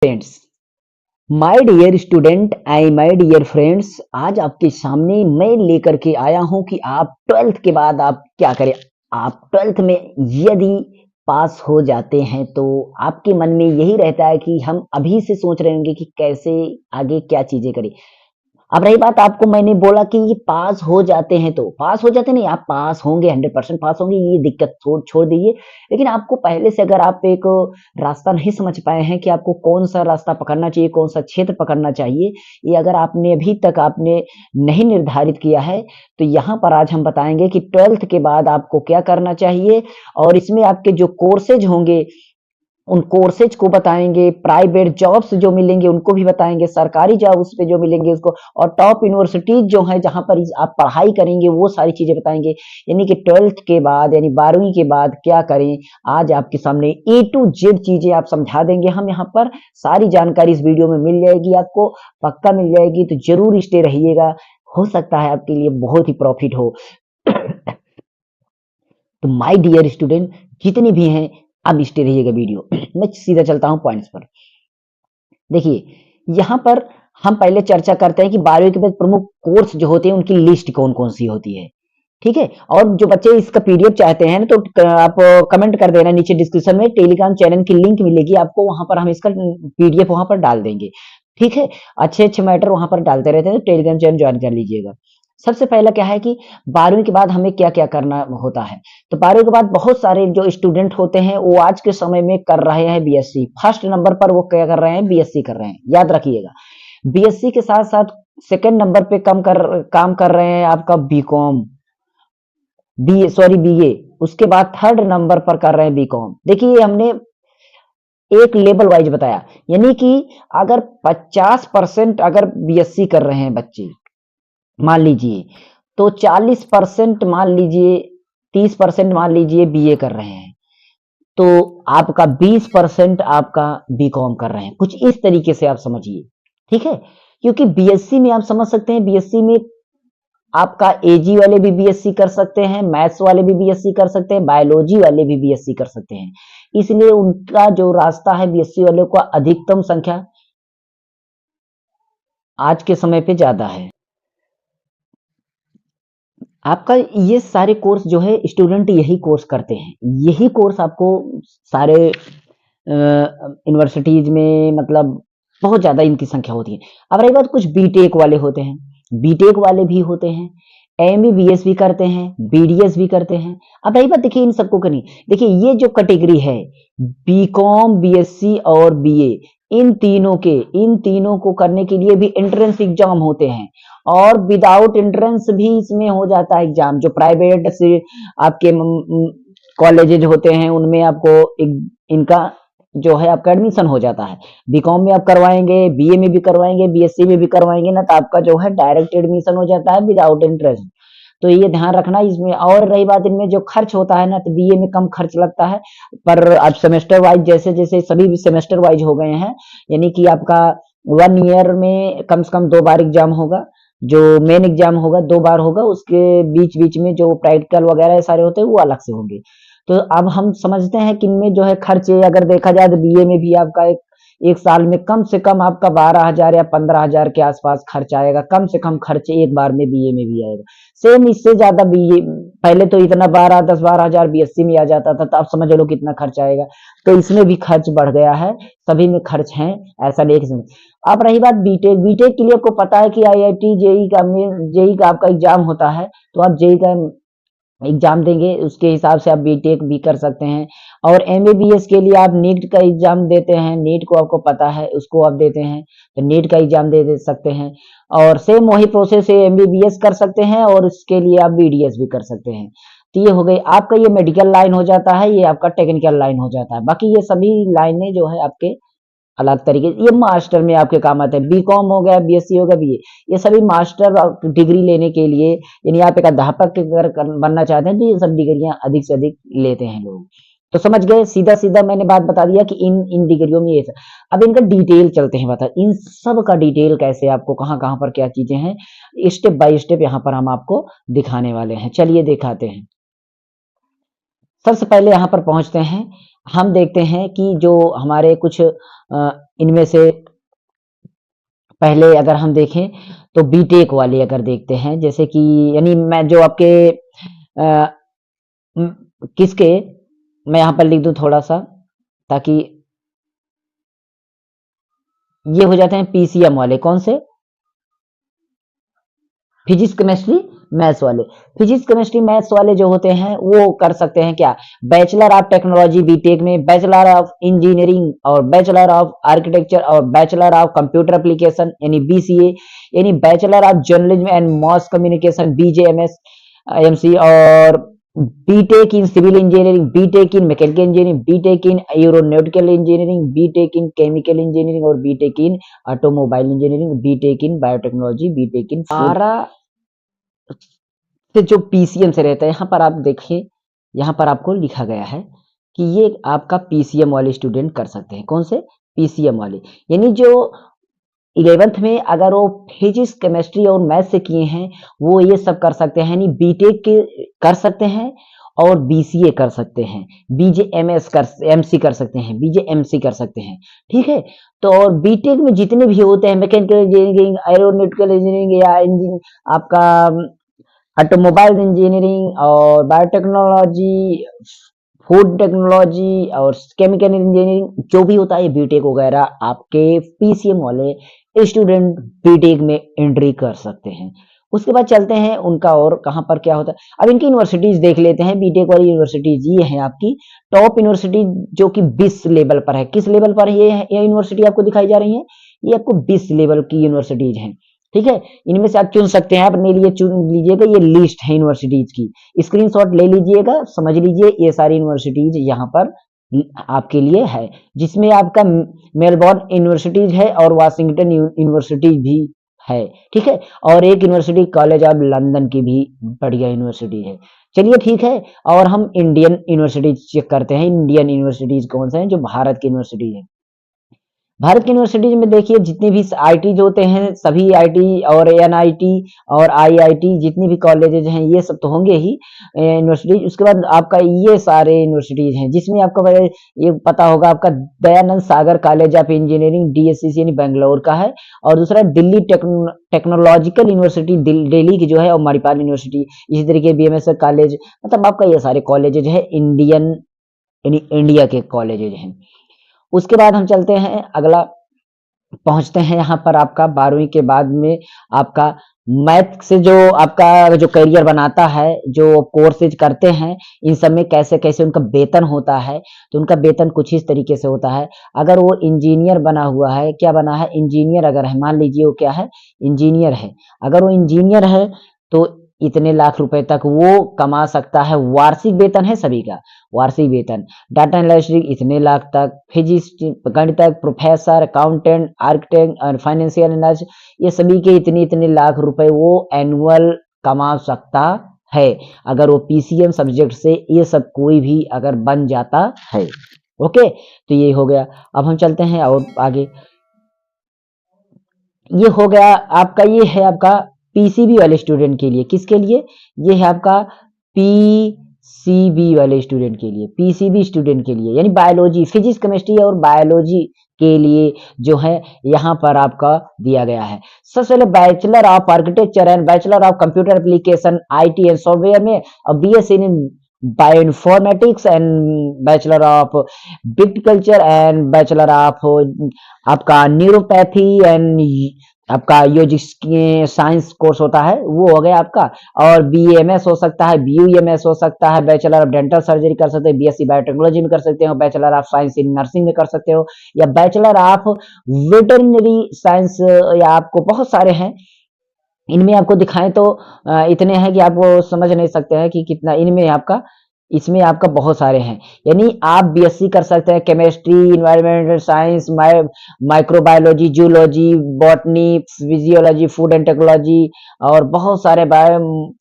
Friends, my dear student I my dear friends, आज आपके सामने मैं लेकर के आया हूं कि आप 12th के बाद आप क्या करें। आप 12th में यदि पास हो जाते हैं तो आपके मन में यही रहता है कि हम अभी से सोच रहे होंगे कि कैसे आगे क्या चीजें करें। अब रही बात, आपको मैंने बोला कि ये पास हो जाते हैं, तो पास हो जाते नहीं, आप पास होंगे, 100% पास होंगे, ये दिक्कत छोड़ छोड़ दीजिए। लेकिन आपको पहले से अगर आप एक रास्ता नहीं समझ पाए हैं कि आपको कौन सा रास्ता पकड़ना चाहिए, कौन सा क्षेत्र पकड़ना चाहिए, ये अगर आपने अभी तक आपने नहीं निर्धारित किया है, तो यहाँ पर आज हम बताएंगे कि 12th के बाद आपको क्या करना चाहिए। और इसमें आपके जो कोर्सेज होंगे उन कोर्सेज को बताएंगे, प्राइवेट जॉब्स जो मिलेंगे उनको भी बताएंगे, सरकारी जॉब्स पे जो मिलेंगे उसको, और टॉप यूनिवर्सिटीज जो है जहां पर आप पढ़ाई करेंगे वो सारी चीजें बताएंगे। यानी कि 12th के बाद यानी 12वीं के बाद क्या करें, आज आपके सामने ए टू जेड चीजें आप समझा देंगे। हम यहाँ पर सारी जानकारी इस वीडियो में मिल जाएगी, आपको पक्का मिल जाएगी, तो जरूर स्टे रहिएगा, हो सकता है आपके लिए बहुत ही प्रॉफिट हो। तो माय डियर स्टूडेंट जितने भी हैं, अब स्टे रहिएगा वीडियो। मैं सीधा चलता हूं पॉइंट्स पर। देखिए, यहाँ पर हम पहले चर्चा करते हैं कि 12वीं के बाद प्रमुख कोर्स जो होते हैं उनकी लिस्ट कौन कौन सी होती है। ठीक है, और जो बच्चे इसका पीडीएफ चाहते हैं तो आप कमेंट कर देना नीचे, डिस्क्रिप्शन में टेलीग्राम चैनल की लिंक मिलेगी आपको, वहां पर हम इसका पीडीएफ वहां पर डाल देंगे। ठीक है, अच्छे अच्छे मैटर वहां पर डालते रहते हैं, तो टेलीग्राम चैनल ज्वाइन कर लीजिएगा। सबसे पहला क्या है कि 12वीं के बाद हमें क्या क्या करना होता है। तो 12वीं के बाद बहुत सारे जो स्टूडेंट होते हैं वो आज के समय में कर रहे हैं बीएससी, फर्स्ट नंबर पर वो क्या कर रहे हैं, बीएससी कर रहे हैं, याद रखिएगा। बीएससी के साथ साथ सेकंड नंबर पे काम कर रहे हैं आपका बीकॉम, बीए। उसके बाद थर्ड नंबर पर कर रहे हैं बीकॉम। देखिए, हमने एक लेवल वाइज बताया, यानी कि अगर 50% अगर बीएससी कर रहे हैं बच्चे, मान लीजिए, तो 40% मान लीजिए, 30% मान लीजिए बीए कर रहे हैं, तो आपका 20% आपका बीकॉम कर रहे हैं। कुछ इस तरीके से आप समझिए, ठीक है। क्योंकि बीएससी में आप समझ सकते हैं, बीएससी में आपका एजी वाले भी बीएससी कर सकते हैं, मैथ्स वाले भी बीएससी कर सकते हैं, बायोलॉजी वाले भी बीएससी कर सकते हैं। इसलिए उनका जो रास्ता है बीएससी वालों का, अधिकतम संख्या आज के समय पे ज्यादा है। आपका ये सारे कोर्स जो है, स्टूडेंट यही कोर्स करते हैं, यही कोर्स आपको सारे यूनिवर्सिटीज में, मतलब बहुत ज्यादा इनकी संख्या होती है। अब रही बात, कुछ बीटेक वाले होते हैं, बीटेक वाले भी होते हैं, एमबीबीएस भी करते हैं, बीडीएस भी करते हैं। अब रही बात, देखिए इन सबको करनी, देखिए ये जो कैटेगरी है, बीकॉम, बीएससी और बीए, इन तीनों को करने के लिए भी एंट्रेंस एग्जाम होते हैं, और विदाउट एंट्रेंस भी इसमें हो जाता है एग्जाम। जो प्राइवेट से आपके कॉलेजेज होते हैं उनमें आपको इनका जो है आपका एडमिशन हो जाता है। बीकॉम में आप करवाएंगे, बीए में भी करवाएंगे, बीएससी में भी करवाएंगे ना, तो आपका जो है डायरेक्ट एडमिशन हो जाता है विदाउट इंटरेस्ट। तो ये ध्यान रखना इसमें। और रही बात, इनमें जो खर्च होता है ना, तो बीए में कम खर्च लगता है, पर अब सेमेस्टर वाइज जैसे जैसे सभी सेमेस्टर वाइज हो गए हैं, यानी कि आपका 1 ईयर में कम से कम 2 बार एग्जाम होगा। जो मेन एग्जाम होगा 2 बार होगा, उसके बीच बीच में जो प्रैक्टिकल वगैरह सारे होते हैं वो अलग से होंगे। तो अब हम समझते हैं कि इनमें जो है खर्चे अगर देखा जाए, तो बीए में भी आपका एक साल में कम से कम आपका 12,000 या 15,000 के आसपास खर्च आएगा, कम से कम खर्च एक बार में बीए में भी आएगा। सेम इससे ज्यादा बीए, पहले तो इतना 12-10-12,000 बीएससी में आ जाता था, तो आप समझ लो कितना खर्च आएगा। तो इसमें भी खर्च बढ़ गया है, सभी में खर्च है, ऐसा नहीं इसमें। अब रही बात बीटेक, बीटेक के लिए आपको पता है कि आईआईटी जेई का आपका एग्जाम होता है, तो आप जेई का एग्जाम देंगे, उसके हिसाब से आप बीटेक भी कर सकते हैं। और एमबीबीएस के लिए आप नीट का एग्जाम देते हैं, नीट को आपको पता है, उसको आप देते हैं, तो नीट का एग्जाम दे सकते हैं। और सेम वही प्रोसेस है, एमबीबीएस कर सकते हैं और उसके लिए आप बीडीएस भी कर सकते हैं। तो ये हो गई आपका, ये मेडिकल लाइन हो जाता है, ये आपका टेक्निकल लाइन हो जाता है। बाकी ये सभी लाइनें जो है आपके अलग तरीके, ये मास्टर में आपके काम आते हैं। बीकॉम हो गया, बीएससी हो गया, बीए, ये सभी मास्टर डिग्री लेने के लिए, यानी आप एक अध्यापक अगर बनना चाहते हैं, तो ये सब डिग्रियां अधिक से अधिक लेते हैं लोग। तो समझ गए, सीधा सीधा मैंने बात बता दिया कि इन इन डिग्रियों में ये सब। अब इनका डिटेल चलते हैं, बता इन सब का डिटेल कैसे, आपको कहाँ कहाँ पर क्या चीजें हैं, स्टेप बाय स्टेप यहाँ पर हम आपको दिखाने वाले हैं। चलिए दिखाते हैं। सबसे पहले यहाँ पर पहुँचते हैं, हम देखते हैं कि जो हमारे कुछ इनमें से पहले अगर हम देखें तो बीटेक वाले अगर देखते हैं, जैसे कि यानी मैं जो आपके अ, उम, किसके मैं यहाँ पर लिख दूँ थोड़ा-सा ताकि ये हो जाते हैं पीसीएम वाले, कौन से? फिजिक्स केमिस्ट्री मैथ्स वाले। फिजिक्स केमिस्ट्री मैथ्स वाले जो होते हैं वो कर सकते हैं क्या, बैचलर ऑफ टेक्नोलॉजी बीटेक में, बैचलर ऑफ इंजीनियरिंग और बैचलर ऑफ आर्किटेक्चर और बैचलर ऑफ कंप्यूटर एप्लीकेशन यानी बीसीए, यानी bachelor of journalism and mass communication BJMS MC, और BTech in civil engineering, BTech in mechanical engineering, BTech in aeronautical engineering, BTech in chemical engineering और BTech in automobile engineering, BTech in biotechnology, BTech in food से जो PCM से रहता है। यहाँ पर आप देखिए, यहाँ पर आपको लिखा गया है कि ये आपका पीसीएम वाले स्टूडेंट कर सकते हैं, कौन से? पीसीएम वाले, यानी जो 11th में अगर वो फिजिक्स केमिस्ट्री और मैथ से किए हैं वो ये सब कर सकते हैं, यानी बीटेक के कर सकते हैं और बीसीए कर सकते हैं, बीजेएमएस कर एमसी कर सकते हैं, बीजेएमसी कर सकते हैं, ठीक है। तो और बीटेक में जितने भी होते हैं मैकेनिकल इंजीनियरिंग, एरोनॉटिकल इंजीनियरिंग या इंजीन आपका ऑटोमोबाइल इंजीनियरिंग और बायोटेक्नोलॉजी, फूड टेक्नोलॉजी और केमिकल इंजीनियरिंग जो भी होता है बीटेक वगैरह आपके पीसीएम वाले स्टूडेंट बीटेक में एंट्री कर सकते हैं। उसके बाद चलते हैं उनका और कहाँ पर क्या होता है। अब इनकी यूनिवर्सिटीज देख लेते हैं, बीटेक वाली यूनिवर्सिटीज ये है आपकी टॉप यूनिवर्सिटी जो कि 20 लेवल पर है। किस लेवल पर ये यूनिवर्सिटी आपको दिखाई जा रही है? ये आपको 20 लेवल की यूनिवर्सिटीज हैं, ठीक है। इनमें से आप चुन सकते हैं, अपने लिए चुन लीजिएगा, ये लिस्ट है यूनिवर्सिटीज की, स्क्रीनशॉट ले लीजिएगा, समझ लीजिए ये सारी यूनिवर्सिटीज यहाँ पर आपके लिए है, जिसमें आपका मेलबोर्न यूनिवर्सिटीज है और वाशिंगटन यूनिवर्सिटी भी है, ठीक है। और एक यूनिवर्सिटी कॉलेज ऑफ लंदन की भी बढ़िया यूनिवर्सिटी है। चलिए ठीक है, और हम इंडियन यूनिवर्सिटीज चेक करते हैं, इंडियन यूनिवर्सिटीज कौन से हैं जो भारत की यूनिवर्सिटी है। भारत की यूनिवर्सिटीज में देखिए जितने भी आईटी जो होते हैं सभी आईटी और एनआईटी और आईआईटी जितनी भी कॉलेजेज हैं ये सब तो होंगे ही यूनिवर्सिटीज। उसके बाद आपका ये सारे यूनिवर्सिटीज हैं जिसमें आपको ये पता होगा, आपका दयानंद सागर कॉलेज ऑफ इंजीनियरिंग डीएससीसी यानी बेंगलोर का है, और दूसरा दिल्ली टेक्नोलॉजिकल यूनिवर्सिटी दिल्ली की जो है, और मणिपाल यूनिवर्सिटी, इसी तरीके बीएमएस कॉलेज, मतलब आपका ये सारे कॉलेजेज है इंडियन यानी इंडिया के कॉलेजेज हैं। उसके बाद हम चलते हैं अगला, पहुंचते हैं यहाँ पर आपका 12वीं के बाद में आपका मैथ से जो आपका जो करियर बनाता है, जो कोर्सेज करते हैं, इन सब में कैसे कैसे उनका वेतन होता है। तो उनका वेतन कुछ इस तरीके से होता है। अगर वो इंजीनियर बना हुआ है, क्या बना है? इंजीनियर अगर है, मान लीजिए वो क्या है? इंजीनियर है। अगर वो इंजीनियर है तो इतने लाख रुपए तक वो कमा सकता है, वार्षिक वेतन है सभी का, वार्षिक वेतन। डाटा एनालिस्ट इतने लाख तक, फिजिक्स गणितज्ञ, प्रोफेसर, अकाउंटेंट, आर्किटेक्ट और फाइनेंशियल एनालिस्ट, ये सभी के इतने इतने लाख रुपए वो एनुअल कमा सकता है अगर वो पीसीएम सब्जेक्ट से ये सब कोई भी अगर बन जाता है। ओके, तो ये हो गया। अब हम चलते हैं और आगे, ये हो गया आपका, ये है आपका पीसीबी वाले स्टूडेंट के लिए। किसके लिए? ये है आपका पीसीबी वाले स्टूडेंट के लिए, पीसीबी स्टूडेंट के लिए, यानी बायोलॉजी, फिजिक्स केमिस्ट्री और बायोलॉजी के लिए जो है यहाँ पर आपका दिया गया है। सबसे पहले bachelor of architecture and bachelor of computer application IT and software में, और BSc in bioinformatics and bachelor of viticulture and bachelor of आपका न्यूरोपैथी एंड आपका यो जिसके साइंस कोर्स होता है वो हो गया आपका। और बीएमएस हो सकता है, बीयूएमएस हो सकता है, बैचलर ऑफ डेंटल सर्जरी कर सकते हैं, बीएससी बायोटेक्नोलॉजी में कर सकते हो, bachelor of science in nursing में कर सकते हो, या बैचलर ऑफ वेटरनरी साइंस, या आपको बहुत सारे हैं। इनमें आपको दिखाएं तो इतने हैं कि आप वो समझ नहीं सकते हैं कि कितना इनमें आपका, इसमें आपका बहुत सारे हैं। यानी आप बीएससी कर सकते हैं chemistry, environmental science, microbiology, zoology, botany, physiology, food and technology, और बहुत सारे बायो,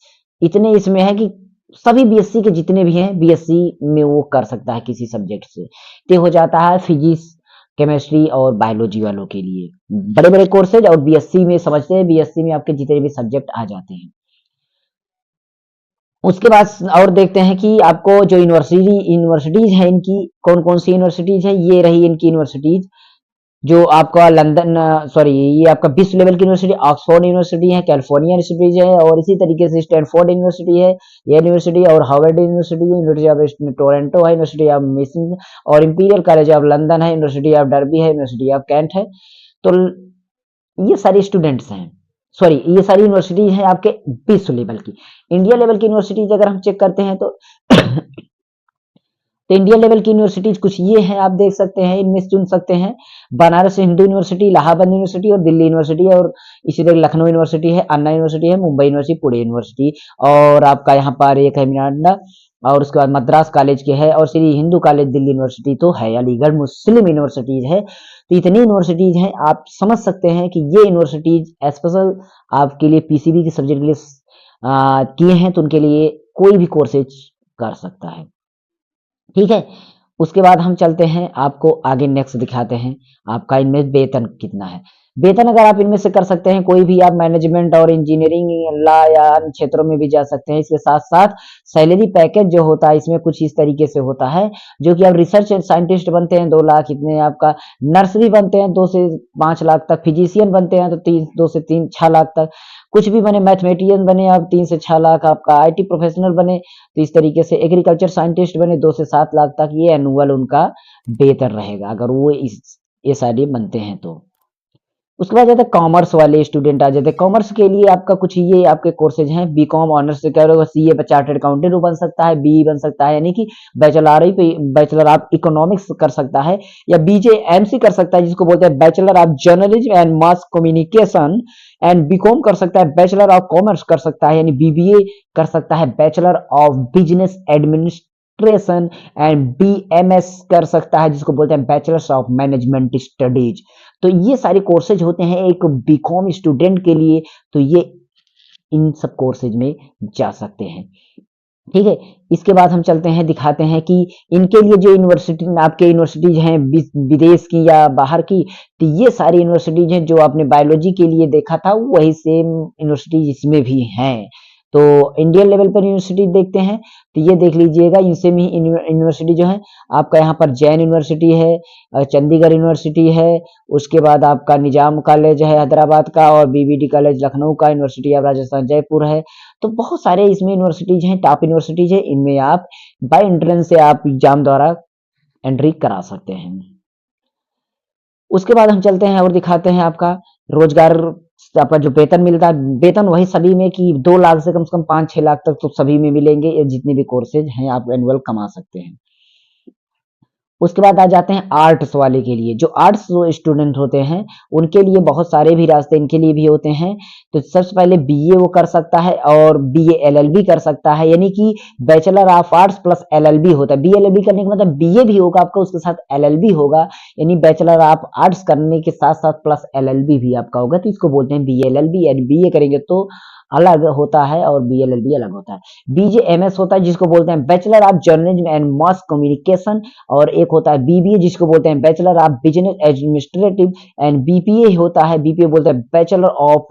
इतने इसमें है कि सभी बीएससी के जितने भी हैं बीएससी में वो कर सकता है किसी सब्जेक्ट से। तो हो जाता है फिजिक्स, केमिस्ट्री और बायोलॉजी वालों के लिए बड़े बड़े कोर्सेज, और बीएससी में समझते हैं बीएससी में आपके जितने भी सब्जेक्ट आ जाते हैं। उसके बाद और देखते हैं कि आपको जो यूनिवर्सिटीज है इनकी कौन कौन सी यूनिवर्सिटीज है। ये रही इनकी यूनिवर्सिटीज जो आपका लंदन, सॉरी, ये आपका विश्व लेवल की यूनिवर्सिटी ऑक्सफोर्ड यूनिवर्सिटी है, कैलिफोर्निया यूनिवर्सिटी है, और इसी तरीके से स्टैनफोर्ड यूनिवर्सिटी है, ये यूनिवर्सिटी, और हार्वर्ड यूनिवर्सिटी है, यूनिवर्सिटी ऑफ टोरंटो है, यूनिवर्सिटी ऑफ मिशिगन, और इंपीरियल कॉलेज ऑफ लंदन है, यूनिवर्सिटी ऑफ डर्बी है, यूनिवर्सिटी ऑफ कैंट है। तो ये सारे स्टूडेंट्स हैं, सॉरी, ये सारी यूनिवर्सिटीज हैं आपके विश्व लेवल की। इंडिया लेवल की यूनिवर्सिटीज अगर हम चेक करते हैं तो तो इंडिया लेवल की यूनिवर्सिटीज कुछ ये हैं, आप देख सकते हैं, इनमें से चुन सकते हैं। बनारस हिंदू यूनिवर्सिटी, इलाहाबाद यूनिवर्सिटी और दिल्ली यूनिवर्सिटी, और इसी तरह लखनऊ यूनिवर्सिटी है, अन्ना यूनिवर्सिटी है, मुंबई यूनिवर्सिटी, पुणे यूनिवर्सिटी, और आपका यहाँ पर एक है मिरांडा, और उसके बाद मद्रास कॉलेज के है, और श्री हिंदू कॉलेज दिल्ली यूनिवर्सिटी तो है, अलीगढ़ मुस्लिम यूनिवर्सिटीज है। तो इतनी यूनिवर्सिटीज हैं, आप समझ सकते हैं कि ये यूनिवर्सिटीज स्पेशल आपके लिए पीसीबी के सब्जेक्ट के लिए किए हैं, तो उनके लिए कोई भी कोर्सेज कर सकता है। ठीक है, उसके बाद हम चलते हैं, आपको आगे नेक्स्ट दिखाते हैं आपका इनमें वेतन कितना है। वेतन अगर आप इनमें से कर सकते हैं कोई भी, आप मैनेजमेंट और इंजीनियरिंग, लॉ या अन्य क्षेत्रों में भी जा सकते हैं। इसके साथ साथ सैलरी पैकेज जो होता है इसमें कुछ इस तरीके से होता है, जो कि आप रिसर्च साइंटिस्ट बनते हैं 2 लाख, इतने आपका नर्सरी बनते हैं 2 से 5 लाख तक, फिजिशियन बनते हैं तो 2 से 6 लाख तक, कुछ भी बने, मैथमेटिशियन बने आप 3 से 6 लाख, आपका आईटी प्रोफेशनल बने, तो इस तरीके से एग्रीकल्चर साइंटिस्ट बने 2 से 7 लाख तक, ये एनुअल उनका वेतन रहेगा अगर वो ये सारे बनते हैं तो। उसके बाद जाते हैं कॉमर्स वाले स्टूडेंट आ जाते हैं। कॉमर्स के लिए आपका कुछ ये आपके कोर्सेज हैं, बीकॉम ऑनर्स से करोगे, सीए चार्टर्ड अकाउंटेंट बन सकता है, बीई बन सकता है, यानी कि बैचलर ऑफ इकोनॉमिक्स कर सकता है, या बीजेएमसी कर सकता है जिसको बोलते हैं bachelor of journalism and mass communication, and BCom कर सकता है, बैचलर ऑफ कॉमर्स कर सकता है यानी बीबीए कर सकता है, bachelor of business administration and BMS कर सकता है जिसको बोलते हैं बैचलर्स ऑफ मैनेजमेंट स्टडीज। तो ये सारे कोर्सेज होते हैं एक बीकॉम स्टूडेंट के लिए, तो ये इन सब कोर्सेज में जा सकते हैं। ठीक है, इसके बाद हम चलते हैं, दिखाते हैं कि इनके लिए जो यूनिवर्सिटी आपके यूनिवर्सिटीज हैं विदेश की या बाहर की, तो ये सारी यूनिवर्सिटीज हैं जो आपने बायोलॉजी के लिए देखा था वही सेम यूनिवर्सिटीज इसमें भी हैं। तो इंडियन लेवल पर यूनिवर्सिटी देखते हैं, तो ये देख लीजिएगा, इनसे भी यूनिवर्सिटी जो है आपका यहाँ पर जैन यूनिवर्सिटी है, चंडीगढ़ यूनिवर्सिटी है, उसके बाद आपका निजाम कॉलेज है हैदराबाद का, और बीबीडी कॉलेज लखनऊ का, यूनिवर्सिटी ऑफ राजस्थान जयपुर है। तो बहुत सारे इसमें यूनिवर्सिटीज हैं, टॉप यूनिवर्सिटीज है, इनमें आप बाय एंट्रेंस से आप एग्जाम द्वारा एंट्री करा सकते हैं। उसके बाद हम चलते हैं और दिखाते हैं आपका रोजगार, आपका जो वेतन मिलता है, वेतन वही सभी में कि 2 लाख से कम 5-6 लाख तक तो सभी में मिलेंगे, ये जितने भी कोर्सेज हैं आप एनुअल कमा सकते हैं। उसके बाद आ जाते हैं आर्ट्स वाले के लिए। जो आर्ट्स स्टूडेंट होते हैं उनके लिए बहुत सारे भी रास्ते इनके लिए भी होते हैं। तो सबसे पहले बीए वो कर सकता है, और बीए एलएलबी कर सकता है, यानी कि bachelor of arts plus LLB होता है। बी एलएलबी करने का मतलब बीए भी होगा आपका, उसके साथ एलएलबी होगा, यानी बैचलर ऑफ आर्ट्स करने के साथ साथ प्लस एलएलबी भी आपका होगा, तो इसको बोलते हैं बीएलएलबी। यानी बीए करेंगे तो अलग होता है और बीएलएलबी अलग होता है। बीजेएमएस होता है जिसको बोलते हैं bachelor of journalism and mass communication, और एक होता है बीबीए जिसको बोलते हैं bachelor of business administrative, and BPA होता है, बीपीए बोलते हैं बैचलर ऑफ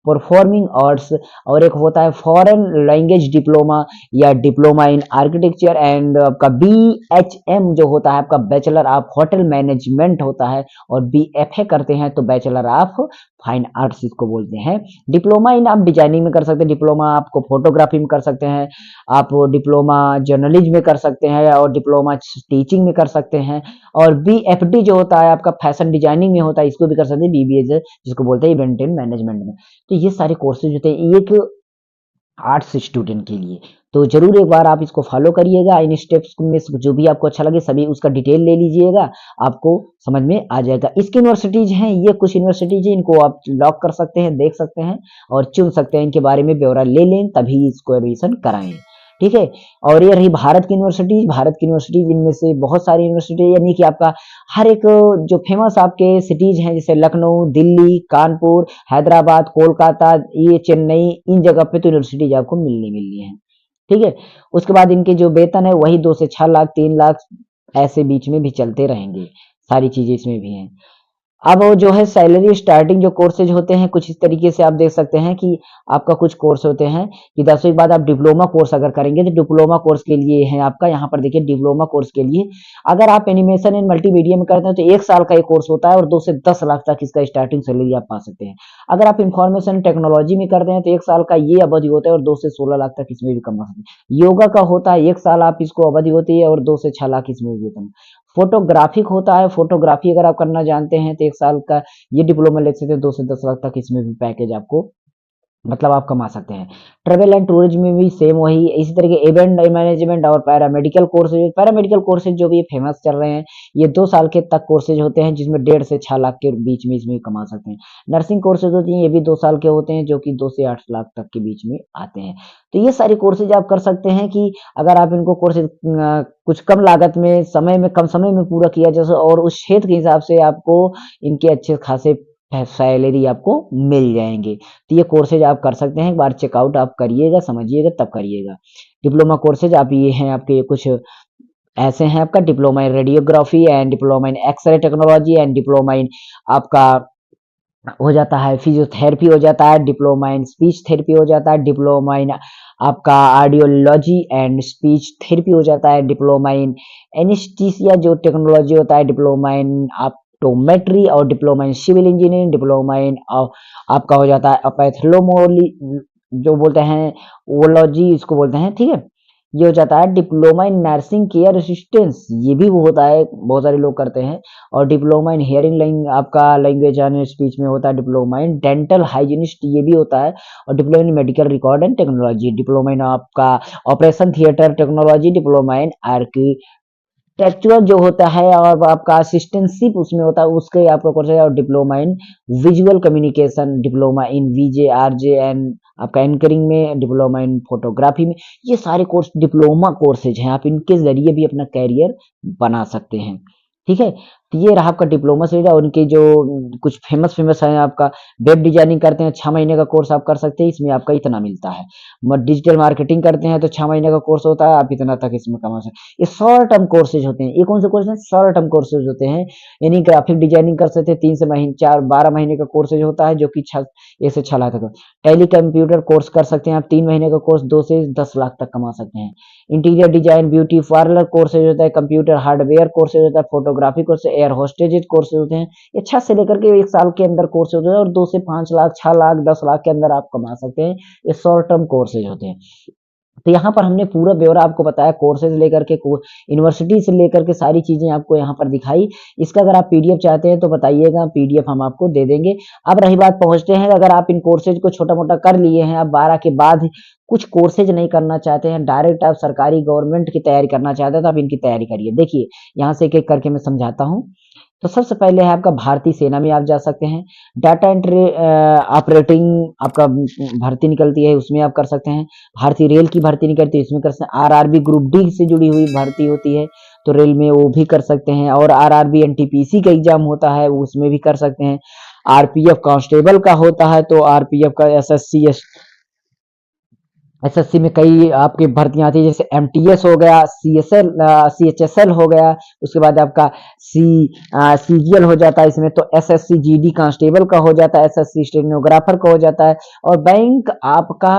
परफॉर्मिंग आर्ट्स, और एक होता है फॉरेन लैंग्वेज डिप्लोमा या डिप्लोमा इन आर्किटेक्चर, एंड आपका बीएचएम जो होता है आपका बैचलर ऑफ होटल मैनेजमेंट होता है, और बीएफए करते हैं तो बैचलर ऑफ फाइन आर्ट्स इसको बोलते हैं। डिप्लोमा इन आप डिजाइनिंग में कर सकते हैं, डिप्लोमा आपको फोटोग्राफी में कर सकते हैं, आप डिप्लोमा जर्नलिज्म में कर सकते हैं, और डिप्लोमा टीचिंग में कर सकते हैं, और बीएफडी जो होता है आपका फैशन डिजाइनिंग में होता है, इसको भी कर सकते हैं, बीबीए जिसको बोलते हैं इवेंट एंड मैनेजमेंट में। तो ये सारे कोर्सेज होते हैं एक आर्ट्स स्टूडेंट के लिए। तो जरूर एक बार आप इसको फॉलो करिएगा, इन स्टेप्स में से जो भी आपको अच्छा लगे सभी उसका डिटेल ले लीजिएगा, आपको समझ में आ जाएगा। इसकी यूनिवर्सिटीज हैं, ये कुछ यूनिवर्सिटीज हैं, इनको आप लॉक कर सकते हैं, देख सकते हैं और चुन सकते हैं, इनके बारे में ब्यौरा ले लें तभी इसको एडमिशन कराएं। ठीक है, और ये रही भारत की यूनिवर्सिटीज। भारत की यूनिवर्सिटीज इनमें से बहुत सारी यूनिवर्सिटी, यानी कि आपका हर एक जो फेमस आपके सिटीज हैं जैसे लखनऊ, दिल्ली, कानपुर, हैदराबाद, कोलकाता, ये चेन्नई, इन जगह पे तो यूनिवर्सिटीज आपको मिलनी है। ठीक है, उसके बाद इनके जो वेतन है वही 2 से 6 लाख, 3 लाख ऐसे बीच में भी चलते रहेंगे, सारी चीजें इसमें भी हैं। अब वो जो है सैलरी स्टार्टिंग जो कोर्सेज होते हैं कुछ इस तरीके से आप देख सकते हैं कि आपका कुछ कोर्स होते हैं कि 10वीं के बाद आप डिप्लोमा कोर्स अगर करेंगे तो डिप्लोमा कोर्स के लिए है आपका यहाँ पर देखिए डिप्लोमा कोर्स के लिए अगर आप एनिमेशन एंड मल्टीमीडिया में करते हैं तो 1 साल का ये कोर्स होता है और 2 से 10 लाख तक इसका स्टार्टिंग सैलरी आप पा सकते हैं। अगर आप इंफॉर्मेशन टेक्नोलॉजी में करते हैं तो 1 साल का ये अवधि होता है और 2 से 16 लाख तक इसमें भी कमा सकते हैं। योगा का होता है 1 साल आप इसको अवधि होती है और 2 से 6 लाख इसमें भी कमा। फोटोग्राफिक होता है, फोटोग्राफी अगर आप करना जानते हैं तो 1 साल का ये डिप्लोमा ले सकते हैं, 2 से 10 लाख तक इसमें भी पैकेज आपको मतलब आप कमा सकते हैं। ट्रेवल एंड टूरिज्म में भी सेम वही इसी तरह के इवेंट मैनेजमेंट और पैरामेडिकल कोर्सेज जो भी फेमस चल रहे हैं ये 2 साल के तक कोर्सेज होते हैं जिसमें 1.5 से 6 लाख के बीच में इसमें कमा सकते हैं। नर्सिंग कोर्सेज होती हैं ये भी 2 साल के होते हैं जो कि 2 से 8 लाख तक के बीच में आते हैं। तो ये सारे कोर्सेज आप कर सकते हैं कि अगर आप इनको कोर्सेज कुछ कम लागत में समय में कम समय में पूरा किया जैसे और उस क्षेत्र के हिसाब से आपको इनके अच्छे खासे सैलरी आपको मिल जाएंगे। तो ये कोर्सेज आप कर सकते हैं, एक बार चेकआउट आप करिएगा, समझिएगा तब करिएगा। डिप्लोमा कोर्सेज आप ये हैं आपके ये कुछ ऐसे हैं आपका diploma in radiography and diploma in X ray technology and diploma in आपका हो जाता है फिजियोथेरेपी हो जाता है, डिप्लोमा इन स्पीच थेरेपी हो जाता है, डिप्लोमा इन आपका ऑडियोलॉजी एंड स्पीच थेरेपी हो जाता है, डिप्लोमा इन एनेस्थीसिया जो टेक्नोलॉजी होता है, डिप्लोमा इन ऑप्टोमेट्री और diploma in civil engineering, diploma in आपका हो जाता है पैथोलॉजी जो बोलते हैं ओलॉजी इसको बोलते हैं, ठीक है। ये हो जाता है diploma in nursing care assistance ये भी वो होता है बहुत सारे लोग करते हैं। और डिप्लोमा इन हियरिंग आपका लैंग्वेज एंड स्पीच में होता है, डिप्लोमा इन डेंटल हाइजीनिस्ट ये भी होता है। और diploma in medical record and technology, diploma in आपका operation theatre technology, diploma in textual जो होता है और आपका असिस्टेंटशिप उसमें होता है उसके आपका कोर्स है। और diploma in visual communication, diploma in VJ RJ and आपका एंकरिंग में, डिप्लोमा इन फोटोग्राफी में, ये सारे कोर्स डिप्लोमा कोर्सेज हैं, आप इनके जरिए भी अपना कैरियर बना सकते हैं, ठीक है। तो ये रहा आपका डिप्लोमा से और उनके जो कुछ फेमस फेमस है आपका वेब डिजाइनिंग करते हैं 6 महीने का कोर्स आप कर सकते हैं, इसमें आपका इतना मिलता है। डिजिटल मार्केटिंग करते हैं तो 6 महीने का कोर्स होता है, आप इतना तक इसमें कमा सकते हैं। ये शॉर्ट टर्म कोर्सेज होते हैं। ये कौन से कोर्स हैं? शॉर्ट टर्म कोर्सेज होते हैं। यानी ग्राफिक डिजाइनिंग कर सकते हैं 3 से महीने 4 12 महीने का कोर्सेज होता है जो कि 1 से 6 लाख तक। टेली कंप्यूटर कोर्स कर सकते हैं आप 3 महीने का कोर्स 2 से 10 लाख तक कमा सकते हैं। Interior design beauty parlour courses होता है, कंप्यूटर हार्डवेयर कोर्सेज होता है, photography course, air hostess courses होते हैं। ये 6 से लेकर के 1 साल के अंदर कोर्स होते हैं और 2 से 5 लाख 6 लाख 10 लाख के अंदर आप कमा सकते हैं। ये शॉर्ट टर्म कोर्सेज होते हैं। तो यहाँ पर हमने पूरा ब्यौरा आपको बताया कोर्सेज लेकर के यूनिवर्सिटी से लेकर के सारी चीजें आपको यहाँ पर दिखाई। इसका अगर आप पीडीएफ चाहते हैं तो बताइएगा, पीडीएफ हम आपको दे देंगे। अब रही बात पहुंचते हैं अगर आप इन कोर्सेज को छोटा मोटा कर लिए हैं, आप 12 के बाद कुछ कोर्सेज नहीं करना चाहते हैं, डायरेक्ट आप सरकारी गवर्नमेंट की तैयारी करना चाहते हैं तो आप इनकी तैयारी करिए। देखिए यहाँ से एक एक करके मैं समझाता हूँ। तो सबसे पहले है आपका भारतीय सेना में आप जा सकते हैं। डाटा एंट्री ऑपरेटिंग आपका भर्ती निकलती है उसमें आप कर सकते हैं। भारतीय रेल की भर्ती निकलती है इसमें कर सकते हैं। आरआरबी ग्रुप डी से जुड़ी हुई भर्ती होती है तो रेल में वो भी कर सकते हैं। और आरआरबी एनटीपीसी का एग्जाम होता है उसमें भी कर सकते हैं। आरपीएफ कांस्टेबल का होता है तो आरपीएफ का एसएससी में कई आपकी भर्तियां आती है जैसे एमटीएस हो गया, सीएचएसएल हो गया, उसके बाद आपका सीजीएल हो जाता है इसमें। तो एसएससी जीडी कांस्टेबल का हो जाता है, एसएससी स्टेनोग्राफर का हो जाता है। और बैंक आपका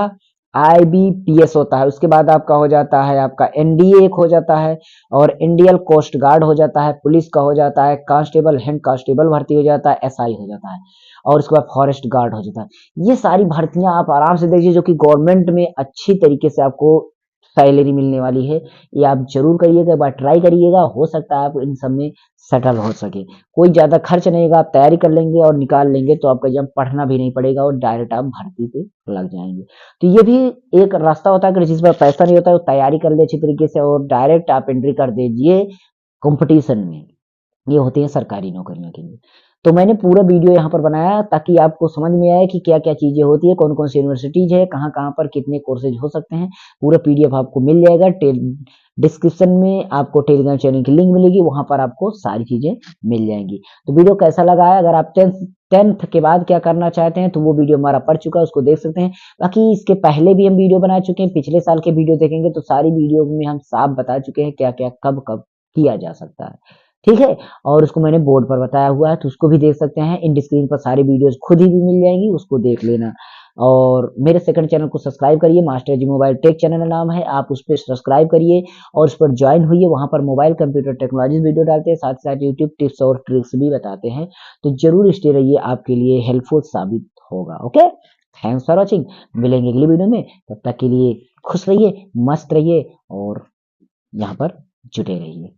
आईबीपीएस होता है। उसके बाद आपका हो जाता है आपका एनडीए एक हो जाता है और इंडियन कोस्ट गार्ड हो जाता है, पुलिस का हो जाता है, कांस्टेबल हेड कांस्टेबल भर्ती हो जाता है, एसआई हो जाता है और उसके बाद फॉरेस्ट गार्ड हो जाता है। ये सारी भर्तियां आप आराम से देखिए जो कि गवर्नमेंट में अच्छी तरीके से आपको सैलरी मिलने वाली है। ये आप जरूर करिएगा, एक बार ट्राई करिएगा, हो सकता है आप इन सब में सेटल हो सके। कोई ज्यादा खर्च नहीं होगा, आप तैयारी कर लेंगे और निकाल लेंगे तो आपका एग्जाम पढ़ना भी नहीं पड़ेगा और डायरेक्ट आप भर्ती पे लग जाएंगे। तो ये भी एक रास्ता होता है कि जिस पर पैसा नहीं होता है वो तैयारी कर ले अच्छी तरीके से और डायरेक्ट आप एंट्री कर दीजिए कंपटीशन में। ये होती है सरकारी नौकरियों के लिए। तो मैंने पूरा वीडियो यहाँ पर बनाया ताकि आपको समझ में आए कि क्या क्या चीजें होती है, कौन कौन सी यूनिवर्सिटीज है, कहाँ कहाँ पर कितने कोर्सेज हो सकते हैं। पूरा पीडीएफ आपको मिल जाएगा। डिस्क्रिप्शन में आपको टेलीग्राम चैनल की लिंक मिलेगी, वहां पर आपको सारी चीजें मिल जाएंगी। तो वीडियो कैसा लगा है? अगर आप टेंथ के बाद क्या करना चाहते हैं तो वो वीडियो हमारा पड़ चुका है, उसको देख सकते हैं। बाकी इसके पहले भी हम वीडियो बना चुके हैं, पिछले साल के वीडियो देखेंगे तो सारी वीडियो में हम साफ बता चुके हैं क्या क्या कब कब किया जा सकता है। ठीक है, और उसको मैंने बोर्ड पर बताया हुआ है, तो उसको भी देख सकते हैं। इन स्क्रीन पर सारी वीडियोस खुद ही भी मिल जाएंगी, उसको देख लेना। और मेरे सेकंड चैनल को सब्सक्राइब करिए, मास्टर जी मोबाइल टेक चैनल नाम है, आप उस पर सब्सक्राइब करिए और उस पर ज्वाइन होइए। वहां पर मोबाइल कंप्यूटर टेक्नोलॉजी वीडियो डालते हैं, साथ साथ यूट्यूब टिप्स और ट्रिक्स भी बताते हैं, तो जरूर स्टे रहिए, आपके लिए हेल्पफुल साबित होगा। Okay, thanks for watching. मिलेंगे अगली वीडियो में, तब तक के लिए खुश रहिए, मस्त रहिए और यहाँ पर जुटे रहिए।